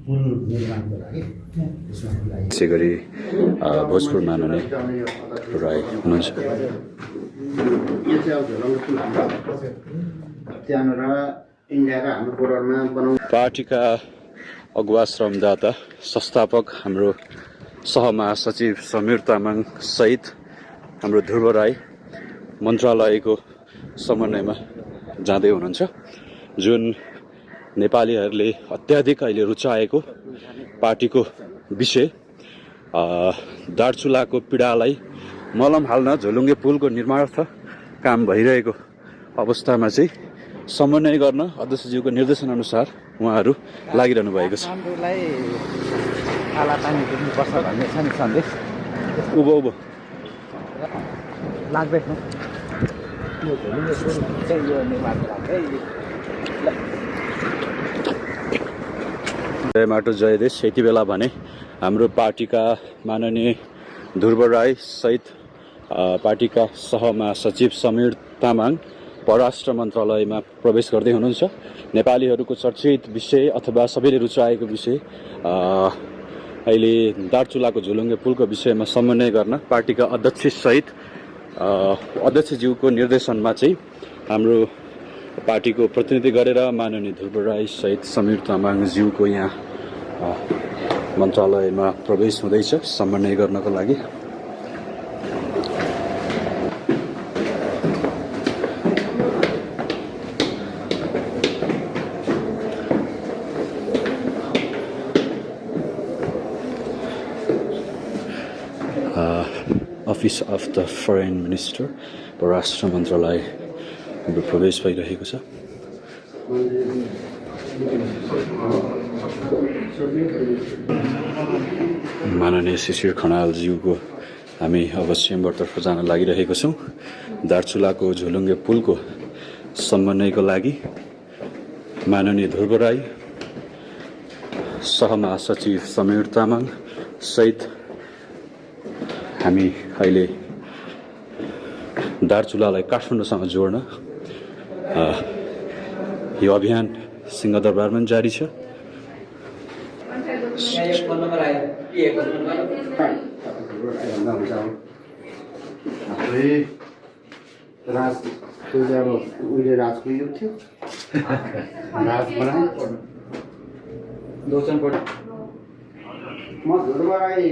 पुल निर्माणको लागि त्यसै गरी भोजपुर माननीय राई हुनुहुन्छ। यो चाहिँ अब झोलुङ्गे पुल हाम्रो त्यहाँनिर इन्डियाको हाम्रो बोर्डरमा बनाउनु। पार्टीका अगुवा श्रमदाता संस्थापक हाम्रो सहमहासचिव समीर तामाङ सहित हाम्रो ध्रुव राई मन्त्रालयको समन्वयमा जाँदै हुनुहुन्छ। जुन नेपालीहरूले अत्याधिक अहिले रुचाएको पार्टीको विषय दार्चुलाको पीडालाई मलम हाल्न झोलुङ्गे पुलको निर्माणार्थ काम भइरहेको अवस्थामा चाहिँ समन्वय गर्न अध्यक्षज्यूको निर्देशन अनुसार उहाँहरू लागिरहनु भएको छ। हाम्रोलाई काला पानी दिनुपर्छ भन्ने छ नि सन्देश उभो उभो लाग्दैन। यो झोलुङ्गे पुल चाहिँ यो निर्माणको लागि जय माटो जय देश। यति बेला भने हाम्रो पार्टीका माननीय ध्रुव राई सहित पार्टीका सहमहासचिव समीर तामाङ परराष्ट्र मन्त्रालयमा प्रवेश गर्दै हुनुहुन्छ। नेपालीहरूको चर्चित विषय अथवा सबैले रुचाएको विषय अहिले दार्चुलाको झोलुङ्गे पुलको विषयमा समन्वय गर्न पार्टीका अध्यक्ष सहित अध्यक्षज्यूको निर्देशनमा चाहिँ हाम्रो पार्टीको प्रतिनिधि गरेर माननीय ध्रुव राई सहित समीर तामाङज्यूको यहाँ मन्त्रालयमा प्रवेश हुँदैछ समन्वय गर्नको लागि। Office of the foreign minister परराष्ट्र मन्त्रालय प्रवेश भइरहेको छ। माननीय शिशिर खनालज्यूको हामी अब चेम्बरतर्फ जान लागिरहेको छौँ। दार्चुलाको झोलुङ्गे पुलको समन्वयको लागि माननीय ध्रुव राई सहमहासचिव समीर तामाङ सहित हामी अहिले दार्चुलालाई काठमाडौँसँग जोड्न यो अभियान सिंहदरबारमा जारी छ। राजको युग थियो राज बनाए म ध्रुव राई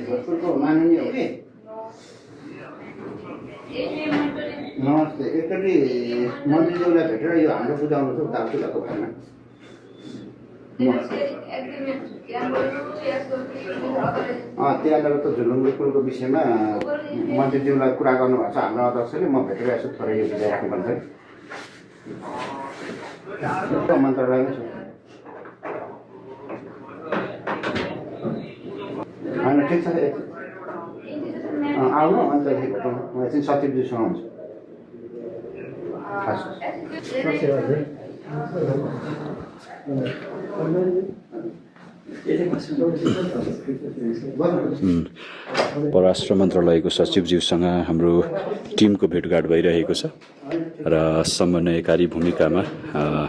भोजपुरको माननीय हो कि नमस्ते। एकचोटि मन्त्रीज्यूलाई भेटेर यो हाम्रो बुझाउनु छ दार्चुलाको बारेमा। त्यहाँनिर त झोलुङ्गे पुलको विषयमा मन्त्रीज्यूलाई कुरा गर्नुभएको छ हाम्रो अध्यक्षले। म भेटेर यसो थोरै यो बुझाइराख्नु पर्छ कि मन्त्रालयमै छु। होइन ठिक छ आउनु अन्त भेटौँ। म एकछिन सचिवज्यूसँग हुन्छु। परराष्ट्र मन्त्रालयको सचिवज्यूसँग हाम्रो टिमको भेटघाट भइरहेको छ र समन्वयकारी भूमिकामा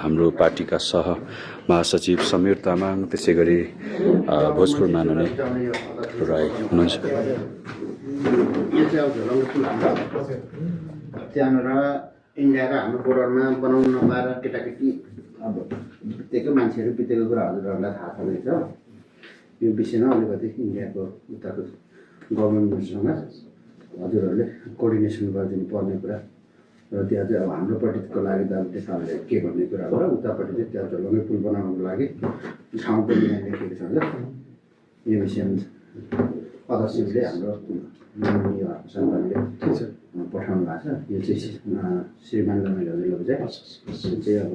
हाम्रो पार्टीका सह महासचिव समीर तामाङ त्यसै गरी भोजपुर माननीय राई हुनुहुन्छ। यो चाहिँ अब झोलुङ्गे पुल हाम्रो त्यहाँनिर इन्डियाको हाम्रो बोर्डरमा बनाउनु नपाएर केटाकेटी अब बितेको मान्छेहरू बितेको कुरा हजुरहरूलाई थाहा छँदैछ। यो विषयमा अलिकति इन्डियाको उताको गभर्मेन्टसँग हजुरहरूले कोअर्डिनेसन गरिदिनु पर्ने कुरा र त्यहाँ चाहिँ अब हाम्रोपट्टिको लागि त अब त्यसले के भन्ने कुरा हो र उतापट्टि चाहिँ त्यहाँ झोलुङ्गे पुल बनाउनुको लागि ठाउँ पनि यहाँ लेखेको छ होला। यो विषयमा अध्यक्षले हाम्रो माननीय सन्तानले पठाउनु भएको छ। यो चाहिँ श्रीमान रमाइलो हजुरले बुझाइ यो चाहिँ अब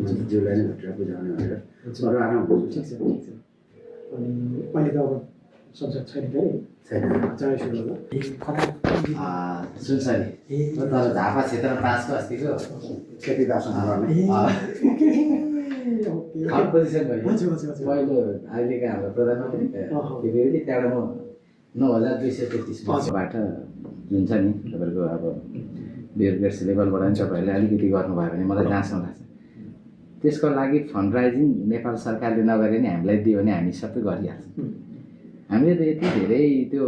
मन्त्रीज्यूलाई नै भेटेर बुझाउने भनेर अरू आराम हुन्छ। अनि अहिले त अब संसद छैन छैन चाहे सुरु सुन्छ नि तर झापा क्षेत्र 5 को अस्तिको खेती दार्शन गर्ने पोजिसन भयो पहिलो अहिलेका हाम्रो प्रधानमन्त्री त्यहाँबाट म 9233 जुन छ नि तपाईँको अब बियरगेट्स लेभलबाट पनि तपाईँहरूले अलिकति गर्नुभयो भने मलाई जहाँसम्म लाग्छ त्यसको लागि फन्ड राइजिङ नेपाल सरकारले नगरे नि हामीलाई दियो भने हामी सबै गरिहाल्छौँ। हामीले त यति धेरै त्यो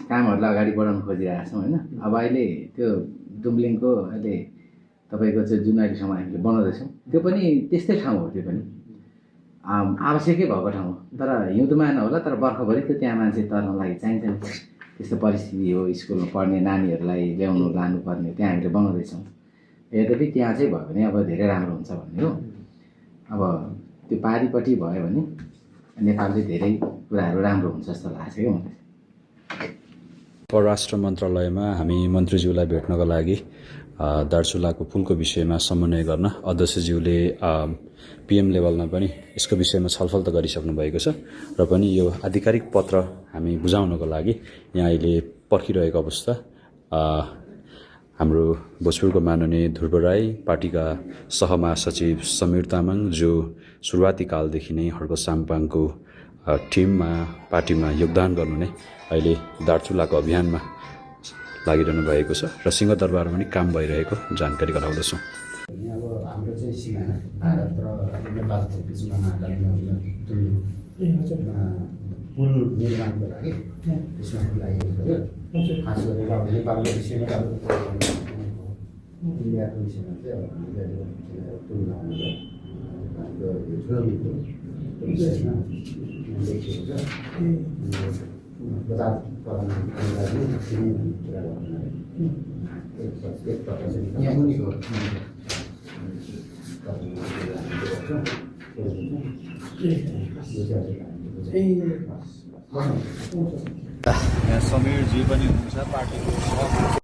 कामहरूलाई अगाडि बढाउन खोजिरहेका छौँ होइन। अब अहिले त्यो दुम्लिङको अहिले तपाईँको चाहिँ जुन अहिलेसम्म हामीले बनाउँदैछौँ त्यो पनि त्यस्तै ठाउँ हो। त्यो पनि आवश्यकै भएको ठाउँ हो, तर हिउँदमा नहोला, तर बर्खाभरि त त्यहाँ मान्छे तर्न लागि चाहिन्छ नि। त्यस्तो परिस्थिति हो, स्कुलमा पढ्ने नानीहरूलाई ल्याउनु लानुपर्ने, त्यहाँ हामीले बनाउँदैछौँ। यद्यपि त्यहाँ चाहिँ भयो भने अब धेरै राम्रो हुन्छ भन्ने हो। अब त्यो पारिपट्टि भयो भने नेपालले धेरै कुराहरू राम्रो हुन्छ जस्तो लाग्छ क्या मलाई। परराष्ट्र मन्त्रालयमा हामी मन्त्रीज्यूलाई भेट्नको लागि दार्चुलाको पुलको विषयमा समन्वय गर्न अध्यक्षज्यूले PM लेभलमा पनि यसको विषयमा छलफल त गरिसक्नु भएको छ र पनि यो आधिकारिक पत्र हामी बुझाउनको लागि यहाँ अहिले पर्खिरहेको अवस्था। हाम्रो भोजपुरको माननीय ध्रुव राई, पार्टीका सहमहासचिव समीर तामाङ, जो सुरुवाती कालदेखि नै हड्को साम्पाङको टिममा पार्टीमा योगदान गर्नु नै अहिले दार्चुलाको अभियानमा लागिरहनु भएको छ र सिंहदरबारमा पनि काम भइरहेको जानकारी गराउँदछौँ। अब हाम्रो चाहिँ सिमाना भारत र नेपालको बिचमा पुल निर्माणको लागि त्यसमा लागेको थियो। खास गरेर अब नेपालको विषयमा इन्डियाको विषयमा चाहिँ अब हामीले पुल विषयमा लेखिएको छ। बजार यहाँ मुनिको यहाँ समीरजी पनि हुनुहुन्छ पार्टीको